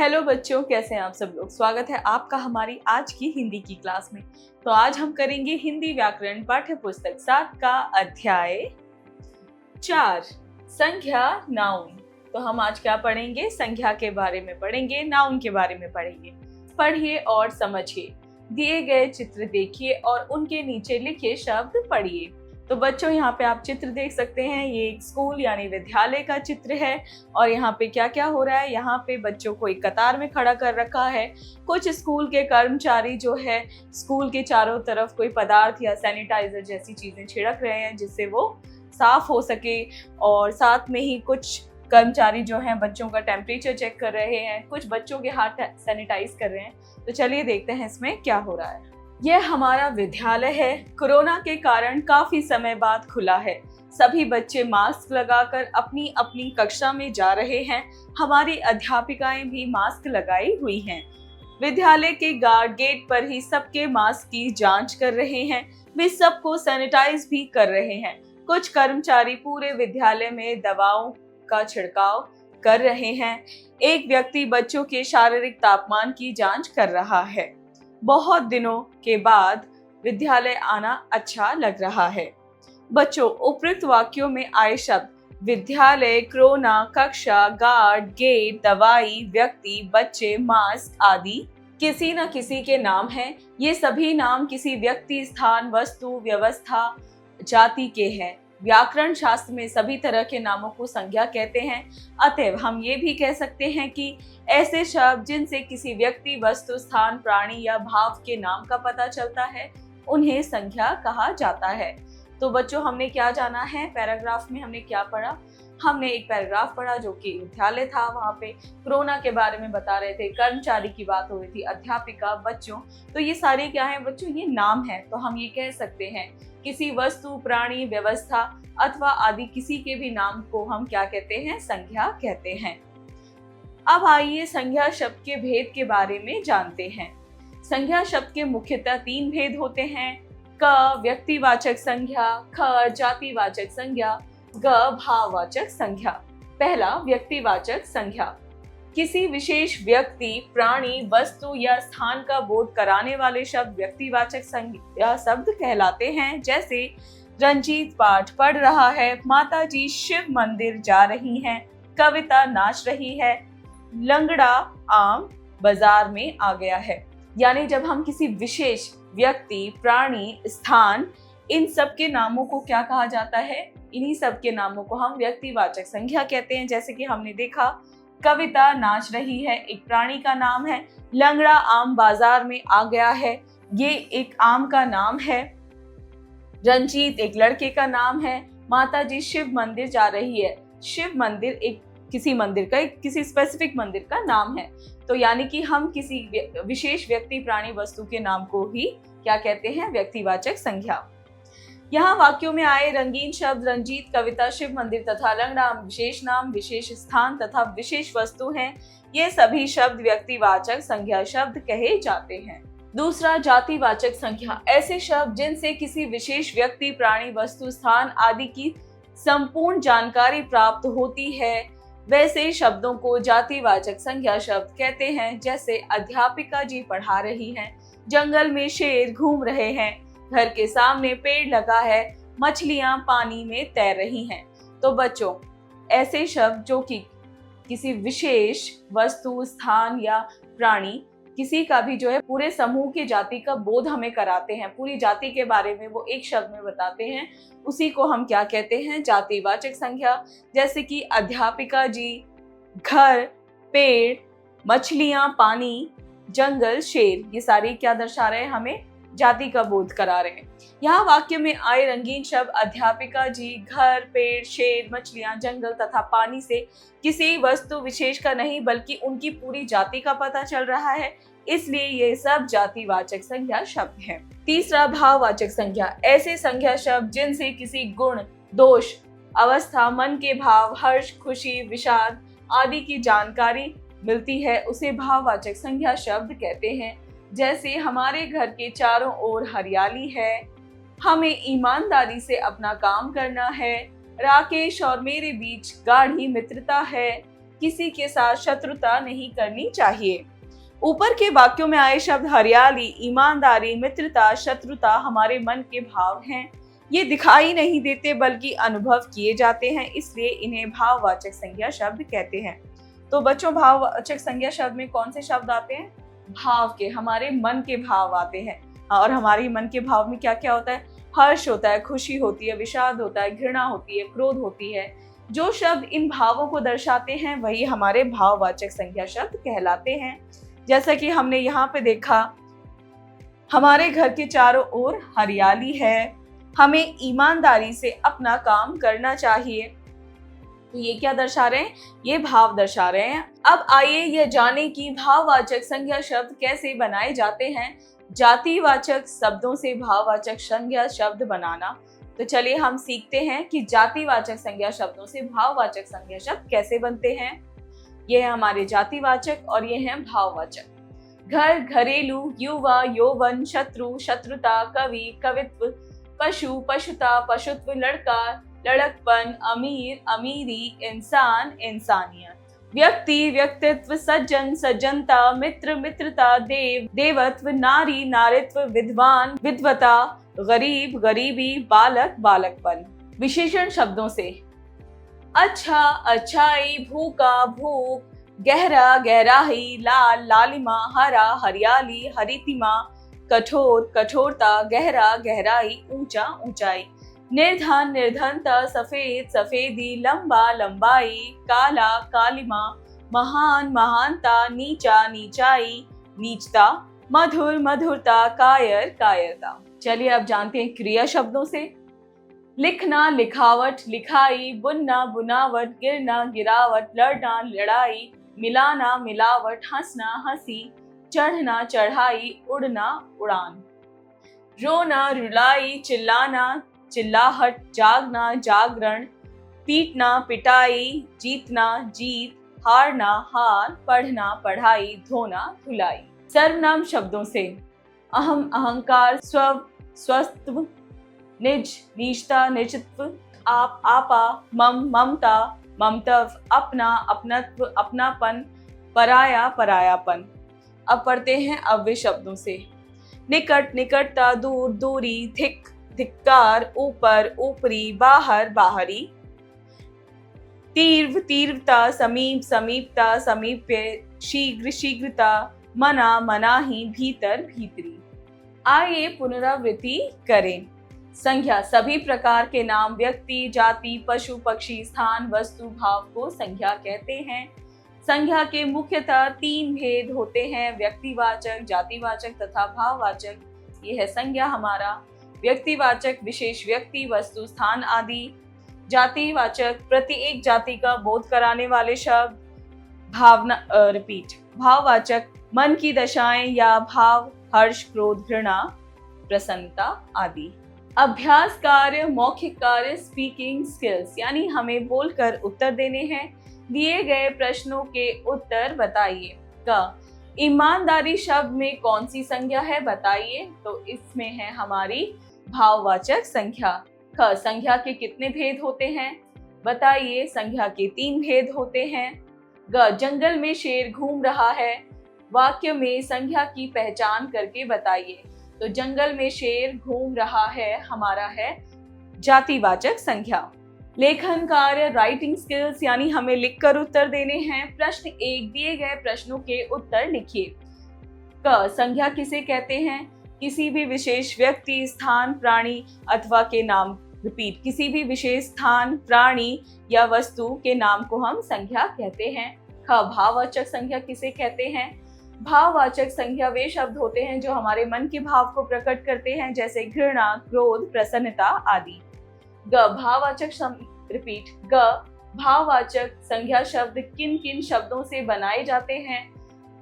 Hello बच्चों, कैसे हैं आप सब लोग। स्वागत है आपका हमारी आज की हिंदी की क्लास में। तो आज हम करेंगे हिंदी व्याकरण पाठ्य पुस्तक 7 का अध्याय 4 संज्ञा नाउन। तो हम आज क्या पढ़ेंगे? संज्ञा के बारे में पढ़ेंगे, नाउन के बारे में पढ़ेंगे। पढ़िए और समझिए, दिए गए चित्र देखिए और उनके नीचे लिखे शब्द पढ़िए। तो बच्चों, यहाँ पे आप चित्र देख सकते हैं। ये एक स्कूल यानी विद्यालय का चित्र है और यहाँ पे क्या क्या हो रहा है। यहाँ पे बच्चों को एक कतार में खड़ा कर रखा है। कुछ स्कूल के कर्मचारी जो है स्कूल के चारों तरफ कोई पदार्थ या सैनिटाइजर जैसी चीजें छिड़क रहे हैं जिससे वो साफ हो सके, और साथ में ही कुछ कर्मचारी जो हैं बच्चों का टेम्परेचर चेक कर रहे हैं, कुछ बच्चों के हाथ सैनिटाइज कर रहे हैं। तो चलिए देखते हैं इसमें क्या हो रहा है। यह हमारा विद्यालय है। कोरोना के कारण काफी समय बाद खुला है। सभी बच्चे मास्क लगाकर अपनी अपनी कक्षा में जा रहे हैं। हमारी अध्यापिकाएं भी मास्क लगाई हुई हैं। विद्यालय के गार्ड गेट पर ही सबके मास्क की जांच कर रहे हैं। वे सबको सैनिटाइज भी कर रहे हैं। कुछ कर्मचारी पूरे विद्यालय में दवाओं का छिड़काव कर रहे हैं। एक व्यक्ति बच्चों के शारीरिक तापमान की जांच कर रहा है। बहुत दिनों के बाद विद्यालय आना अच्छा लग रहा है। बच्चों, उपयुक्त वाक्यों में आए शब्द विद्यालय, कोरोना, कक्षा, गार्ड, गेट, दवाई, व्यक्ति, बच्चे, मास्क आदि किसी न किसी के नाम हैं। ये सभी नाम किसी व्यक्ति, स्थान, वस्तु, व्यवस्था, जाति के हैं। व्याकरण शास्त्र में सभी तरह के नामों को संज्ञा कहते हैं। अतएव हम ये भी कह सकते हैं कि ऐसे शब्द जिनसे किसी व्यक्ति, वस्तु, स्थान, प्राणी या भाव के नाम का पता चलता है उन्हें संज्ञा कहा जाता है। तो बच्चों, हमने क्या जाना है? पैराग्राफ में हमने क्या पढ़ा? हमने एक पैराग्राफ पढ़ा जो कि विद्यालय था। वहाँ पे कोरोना के बारे में बता रहे थे, कर्मचारी की बात हो रही थी, अध्यापिका, बच्चों। तो ये सारे क्या है बच्चों? ये नाम है। तो हम ये कह सकते हैं किसी वस्तु, प्राणी, व्यवस्था अथवा आदि किसी के भी नाम को हम क्या कहते हैं? संज्ञा कहते हैं। अब आइए संज्ञा शब्द के भेद के बारे में जानते हैं। संज्ञा शब्द के मुख्यतः 3 भेद होते हैं। क व्यक्तिवाचक संज्ञा, ख जातिवाचक संज्ञा, ग भाववाचक संज्ञा। पहला, व्यक्तिवाचक संज्ञा। किसी विशेष व्यक्ति, प्राणी, वस्तु या स्थान का बोध कराने वाले शब्द व्यक्तिवाचक संज्ञा शब्द कहलाते हैं। जैसे रंजीत पाठ पढ़ रहा है, माताजी शिव मंदिर जा रही हैं, कविता नाच रही है, लंगड़ा आम बाजार में आ गया है। यानी जब हम किसी विशेष व्यक्ति, प्राणी, स्थान, इन सब के नामों को क्या कहा जाता है? इन्हीं सब के नामों को हम व्यक्तिवाचक संज्ञा कहते हैं। जैसे कि हमने देखा, कविता नाच रही है एक प्राणी का नाम है, लंगड़ा आम बाजार में आ गया है, ये एक आम का नाम है, रंजीत एक लड़के का नाम है, माताजी शिव मंदिर जा रही है। शिव मंदिर एक किसी मंदिर का, एक किसी स्पेसिफिक मंदिर का नाम है। तो यानी कि हम किसी विशेष व्यक्ति, प्राणी, वस्तु के नाम को ही क्या कहते हैं? व्यक्तिवाचक संज्ञा। यहाँ वाक्यों में आए रंगीन शब्द रंजीत, कविता, शिव मंदिर तथा लंगड़ा विशेष नाम, विशेष स्थान तथा विशेष वस्तु हैं। ये सभी शब्द व्यक्तिवाचक संज्ञा शब्द कहे जाते हैं। दूसरा, जातिवाचक संज्ञा। ऐसे शब्द जिनसे किसी विशेष व्यक्ति, प्राणी, वस्तु, स्थान आदि की संपूर्ण जानकारी प्राप्त होती है, वैसे शब्दों को जातिवाचक संज्ञा शब्द कहते हैं। जैसे अध्यापिका जी पढ़ा रही हैं, जंगल में शेर घूम रहे हैं, घर के सामने पेड़ लगा है, मछलियां पानी में तैर रही हैं। तो बच्चों, ऐसे शब्द जो कि किसी विशेष वस्तु, स्थान या प्राणी, किसी का भी जो है पूरे समूह की जाति का बोध हमें कराते हैं, पूरी जाति के बारे में वो एक शब्द में बताते हैं, उसी को हम क्या कहते हैं? जातिवाचक संज्ञा। जैसे कि अध्यापिका जी, घर, पेड़, मछलियां, पानी, जंगल, शेर, ये सारे क्या दर्शा रहे हैं? हमें जाति का बोध करा रहे हैं। यहाँ वाक्य में आए रंगीन शब्द अध्यापिका जी, घर, पेड़, शेर, मछलियां, जंगल तथा पानी से किसी वस्तु विशेष का नहीं बल्कि उनकी पूरी जाति का पता चल रहा है, इसलिए ये सब जातिवाचक संज्ञा शब्द हैं। तीसरा, भाववाचक संज्ञा। ऐसे संज्ञा शब्द जिनसे किसी गुण, दोष, अवस्था, मन के भाव, हर्ष, खुशी, विषाद आदि की जानकारी मिलती है, उसे भाववाचक संज्ञा शब्द कहते हैं। जैसे हमारे घर के चारों ओर हरियाली है, हमें ईमानदारी से अपना काम करना है, राकेश और मेरे बीच गाढ़ी मित्रता है, किसी के साथ शत्रुता नहीं करनी चाहिए। ऊपर के वाक्यों में आए शब्द हरियाली, ईमानदारी, मित्रता, शत्रुता हमारे मन के भाव हैं। ये दिखाई नहीं देते बल्कि अनुभव किए जाते हैं, इसलिए इन्हें भाववाचक संज्ञा शब्द कहते हैं। तो बच्चों, भाववाचक संज्ञा शब्द में कौन से शब्द आते हैं? भाव के, हमारे मन के भाव आते हैं। और हमारे मन के भाव में क्या क्या होता है? हर्ष होता है, खुशी होती है, विषाद होता है, घृणा होती है, क्रोध होती है। जो शब्द इन भावों को दर्शाते हैं वही हमारे भाववाचक संज्ञा शब्द कहलाते हैं। जैसा कि हमने यहाँ पे देखा, हमारे घर के चारों ओर हरियाली है, हमें ईमानदारी से अपना काम करना चाहिए। तो ये क्या दर्शा रहे हैं? ये भाव दर्शा रहे हैं। अब आइए यह जाने कि भाववाचक संज्ञा शब्द कैसे बनाए जाते हैं। जातिवाचक शब्दों से भाववाचक संज्ञा शब्द बनाना। तो चलिए हम सीखते हैं कि जातिवाचक संज्ञा शब्दों से भाववाचक संज्ञा शब्द कैसे बनते हैं। ये है हमारे जातिवाचक और ये है भाववाचक। घर, घरेलू, युवा, यौवन, शत्रु, शत्रुता, कवि, कवित्व, पशु, पशुता, पशुत्व, लड़का, लड़कपन, अमीर, अमीरी, इंसान, इंसानियत, व्यक्ति, व्यक्तित्व, सज्जन, सज्जनता, मित्र, मित्रता, देव, देवत्व, नारी, नारित्व, विद्वान, विद्वता, गरीब, गरीबी, बालक, बालकपन। विशेषण शब्दों से अच्छा, अच्छाई, भूखा, भूख, गहरा, गहराई, लाल, लालिमा, हरा, हरियाली, हरितिमा, कठोर, कठोरता, गहरा, गहराई, ऊंचा, ऊंचाई, निर्धन, निर्धनता, सफेद, सफेदी, लंबा, लंबाई, काला, कालिमा, महान, महानता, नीचा, नीचाई, नीचता, मधुर, मधुरता, कायर, कायरता। चलिए अब जानते हैं क्रिया शब्दों से। लिखना, लिखावट, लिखाई, बुनना, बुनावट, गिरना, गिरावट, लड़ना, लड़ाई, मिलाना, मिलावट, हंसना, हंसी, चढ़ना, चढ़ाई, उड़ना, उड़ान, रोना, रुलाई, चिल्लाना, चिल्लाहट, जागना, जागरण, पीटना, पिटाई, जीतना, जीत, हारना, हार, पढ़ना, पढ़ाई, धोना, धुलाई। सर्वनाम शब्दों से अहम, अहंकार, स्व, स्वस्त्व, निज, निजता, निजत्व, आप, आपा, मम, ममता, ममतव, अपना, अपनत्व, अपनापन, पराया, परायापन। अब पढ़ते हैं अव्यय शब्दों से। निकट, निकटता, दूर, दूरी, धिक, धिक्कार, ऊपर, ऊपरी, बाहर, बाहरी, तीव्र, तीव्रता, समीप, समीपता, समीप्य, शीघ्र, शीघ्रता, मना, मनाही, भीतर, भीतरी। आइए पुनरावृत्ति करें। संज्ञा सभी प्रकार के नाम, व्यक्ति, जाति, पशु, पक्षी, स्थान, वस्तु, भाव को संज्ञा कहते हैं। संज्ञा के मुख्यतः 3 भेद होते हैं, व्यक्तिवाचक, जातिवाचक तथा भाववाचक। ये है संज्ञा हमारा। व्यक्तिवाचक विशेष व्यक्ति, वस्तु, स्थान आदि। जातिवाचक प्रति एक जाति का बोध कराने वाले शब्द। भाववाचक मन की दशाएं या भाव, हर्ष, क्रोध, घृणा, प्रसन्नता आदि। अभ्यास कार्य, मौखिक कार्य, स्पीकिंग स्किल्स, यानी हमें बोलकर उत्तर देने हैं। दिए गए प्रश्नों के उत्तर बताइए। क, ईमानदारी शब्द में कौन सी संज्ञा है बताइए। तो इसमें है हमारी भाववाचक संज्ञा। ख, संज्ञा के कितने भेद होते हैं बताइए। संज्ञा के 3 भेद होते हैं। ग, जंगल में शेर घूम रहा है, वाक्य में संज्ञा की पहचान करके बताइए। तो जंगल में शेर घूम रहा है हमारा है जातिवाचक संज्ञा। लेखन कार्य, राइटिंग स्किल्स, यानी हमें लिखकर उत्तर देने हैं। प्रश्न 1, दिए गए प्रश्नों के उत्तर लिखिए। क, संज्ञा किसे कहते हैं? किसी भी विशेष व्यक्ति, स्थान, प्राणी अथवा के नाम। रिपीट, किसी भी विशेष स्थान, प्राणी या वस्तु के नाम को हम संज्ञा कहते हैं। ख, भाववाचक संज्ञा किसे कहते हैं? भाववाचक संज्ञा वे शब्द होते हैं जो हमारे मन के भाव को प्रकट करते हैं, जैसे घृणा, क्रोध, प्रसन्नता आदि। ग, भाववाचक संज्ञा शब्द किन किन शब्दों से बनाए जाते हैं?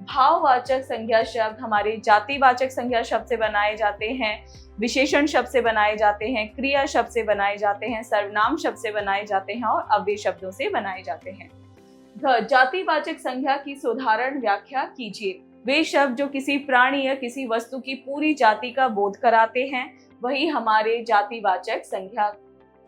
भाववाचक संज्ञा शब्द हमारे जातिवाचक संज्ञा शब्द से बनाए जाते हैं, विशेषण शब्द से बनाए जाते हैं, क्रिया शब्द से बनाए जाते हैं, सर्वनाम शब्द से बनाए जाते हैं और अव्यय शब्दों से बनाए जाते हैं। जातिवाचक संज्ञा की साधारण व्याख्या कीजिए। वे शब्द जो किसी प्राणी या किसी वस्तु की पूरी जाति का बोध कराते हैं वही हमारे जातिवाचक संज्ञा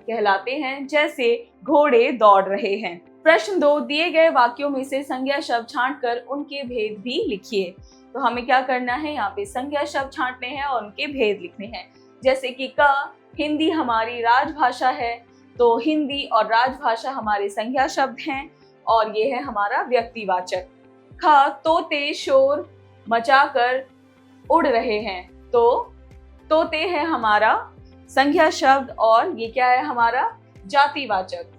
कहलाते हैं। जैसे घोड़े दौड़ रहे हैं। प्रश्न 2, दिए गए वाक्यों में से संज्ञा शब्द छांटकर उनके भेद भी लिखिए। तो हमें क्या करना है, यहाँ पे संज्ञा शब्द छांटने हैं और उनके भेद लिखने हैं। जैसे कि क, हिंदी हमारी राजभाषा है, तो हिंदी और राजभाषा हमारे संज्ञा शब्द हैं और ये है हमारा व्यक्तिवाचक। ख, तोते शोर मचाकर उड़ रहे हैं, तो तोते है हमारा संज्ञा शब्द और ये क्या है हमारा जातिवाचक।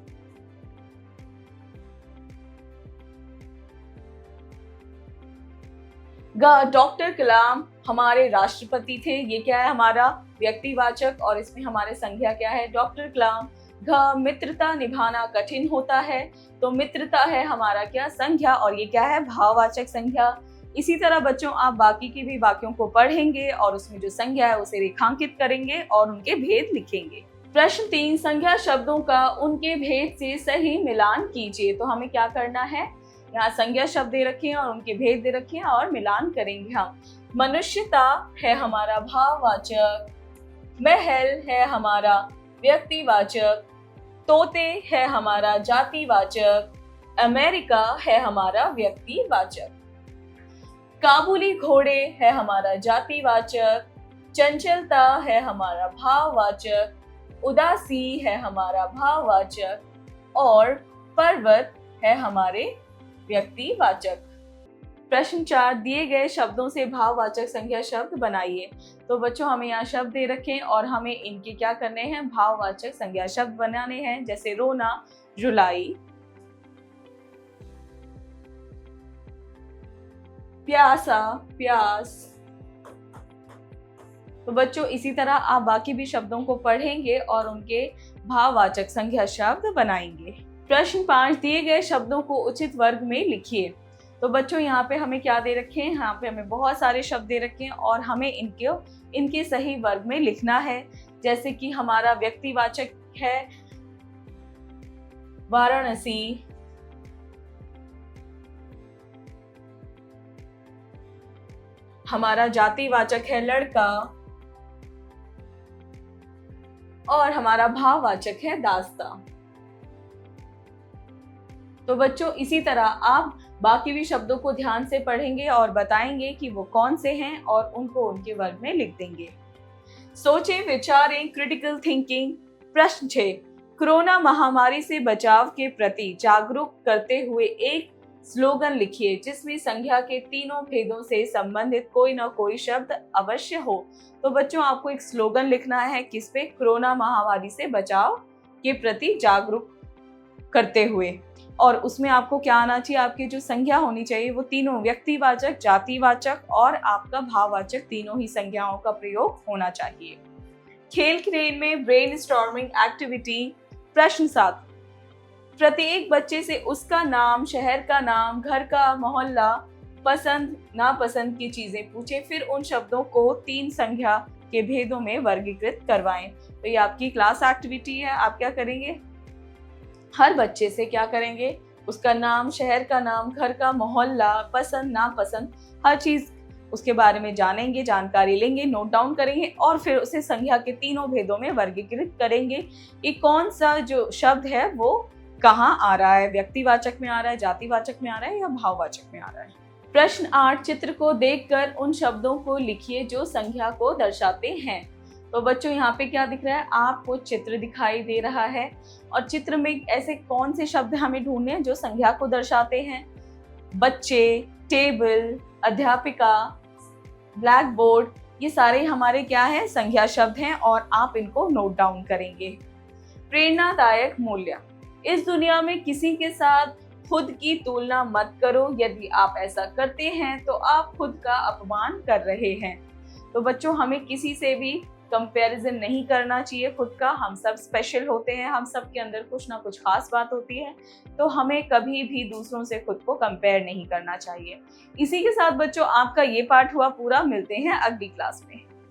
ग, डॉक्टर कलाम हमारे राष्ट्रपति थे, ये क्या है हमारा व्यक्तिवाचक और इसमें हमारे संज्ञा क्या है डॉक्टर कलाम। घ, मित्रता निभाना कठिन होता है, तो मित्रता है हमारा क्या संज्ञा और ये क्या है भाववाचक संज्ञा। इसी तरह बच्चों आप बाकी के भी वाक्यों को पढ़ेंगे और उसमें जो संज्ञा है उसे रेखांकित करेंगे और उनके भेद लिखेंगे। प्रश्न 3, संज्ञा शब्दों का उनके भेद से सही मिलान कीजिए। तो हमें क्या करना है, यहाँ संज्ञा शब्द दे रखे हैं और उनके भेद दे रखे हैं और मिलान करेंगे हम। मनुष्यता है हमारा भाववाचक, महल है हमारा व्यक्तिवाचक, तोते है हमारा जातिवाचक, अमेरिका है हमारा व्यक्तिवाचक, काबुली घोड़े है हमारा जातिवाचक, चंचलता है हमारा भाववाचक, उदासी है हमारा भाववाचक और पर्वत है हमारे व्यक्तिवाचक। प्रश्न 4, दिए गए शब्दों से भाववाचक संज्ञा शब्द बनाइए। तो बच्चों हमें यहाँ शब्द दे रखे और हमें इनके क्या करने हैं भाववाचक संज्ञा शब्द बनाने हैं। जैसे रोना रुलाई, प्यासा प्यास। तो बच्चों इसी तरह आप बाकी भी शब्दों को पढ़ेंगे और उनके भाववाचक संज्ञा शब्द बनाएंगे। प्रश्न 5, दिए गए शब्दों को उचित वर्ग में लिखिए। तो बच्चों यहाँ पे हमें क्या दे रखे हैं, यहाँ पे हमें बहुत सारे शब्द दे रखे हैं और हमें इनके सही वर्ग में लिखना है। जैसे कि हमारा व्यक्तिवाचक है वाराणसी, हमारा जातिवाचक है लड़का और हमारा भाववाचक है दास्ता। तो बच्चों इसी तरह आप बाकी भी शब्दों को ध्यान से पढ़ेंगे और बताएंगे कि वो कौन से हैं और उनको उनके वर्ग में लिख देंगे। सोचें, विचारें, क्रिटिकल थिंकिंग। प्रश्न 6, कोरोना महामारी से बचाव के प्रति जागरूक करते हुए एक स्लोगन लिखिए जिसमें संज्ञा के तीनों भेदों से संबंधित कोई ना कोई शब्द अवश्य हो। तो बच्चों आपको एक स्लोगन लिखना है किस पे, कोरोना महामारी से बचाव के प्रति जागरूक करते हुए, और उसमें आपको क्या आना चाहिए, आपकी जो संज्ञा होनी चाहिए वो तीनों व्यक्तिवाचक, जातिवाचक और आपका भाववाचक तीनों ही संज्ञाओं का प्रयोग होना चाहिए। खेल खेल में ब्रेनस्टॉर्मिंग एक्टिविटी। प्रश्न 7, प्रत्येक बच्चे से उसका नाम, शहर का नाम, घर का मोहल्ला, पसंद नापसंद की चीजें पूछें, फिर उन शब्दों को 3 संज्ञा के भेदों में वर्गीकृत करवाएं। तो ये आपकी क्लास एक्टिविटी है। आप क्या करेंगे, हर बच्चे से क्या करेंगे, उसका नाम, शहर का नाम, घर का मोहल्ला, पसंद नापसंद, हर चीज उसके बारे में जानेंगे, जानकारी लेंगे, नोट डाउन करेंगे और फिर उसे संज्ञा के तीनों भेदों में वर्गीकृत करेंगे कि कौन सा जो शब्द है वो कहाँ आ रहा है, व्यक्तिवाचक में आ रहा है, जातिवाचक में आ रहा है या भाववाचक में आ रहा है। प्रश्न 8, चित्र को देखकर उन शब्दों को लिखिए जो संज्ञा को दर्शाते हैं। तो बच्चों यहाँ पे क्या दिख रहा है, आपको चित्र दिखाई दे रहा है और चित्र में ऐसे कौन से शब्द हमें ढूंढने हैं जो संज्ञा को दर्शाते हैं। बच्चे, टेबल, अध्यापिका, ब्लैक बोर्ड, ये सारे हमारे क्या है, संज्ञा शब्द हैं और आप इनको नोट डाउन करेंगे। प्रेरणादायक मूल्य। इस दुनिया में किसी के साथ खुद की तुलना मत करो, यदि आप ऐसा करते हैं तो आप खुद का अपमान कर रहे हैं। तो बच्चों हमें किसी से भी कंपैरिजन नहीं करना चाहिए खुद का, हम सब स्पेशल होते हैं, हम सब के अंदर कुछ ना कुछ खास बात होती है, तो हमें कभी भी दूसरों से खुद को कंपेयर नहीं करना चाहिए। इसी के साथ बच्चों आपका ये पार्ट हुआ पूरा, मिलते हैं अगली क्लास में।